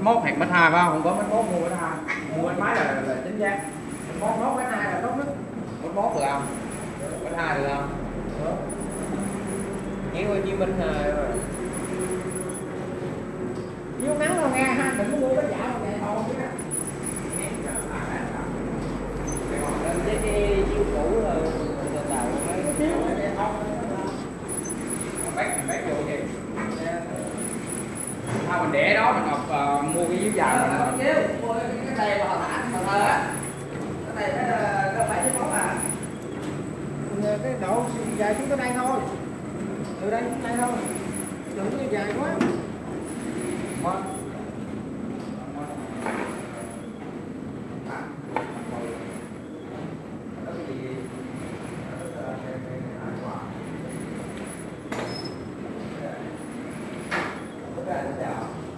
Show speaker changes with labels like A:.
A: mốt hoặc mét hai phải không? Không có mét mốt mua mét hai, mua mét máy là chính xác. Mốt mét hai là tốt nhất. Mét mốt được không? Mét hai được không?
B: Nhé bao nhiêu bên hài rồi.
A: Chiếu nắng đâu nghe ha, đừng có mua cái giả mà ngày thôi chứ.
B: Cái chiêu cũ là đào
A: bác vô gì? Thôi mình để đó mình học mua cái chiếu dài mình
C: chiếu mua cái này vào thả mà thờ á, cái này nó phải cái món à,
A: cái độ dài xuống tới đây thôi, từ đây xuống đây thôi, đừng có dài quá.
C: cái này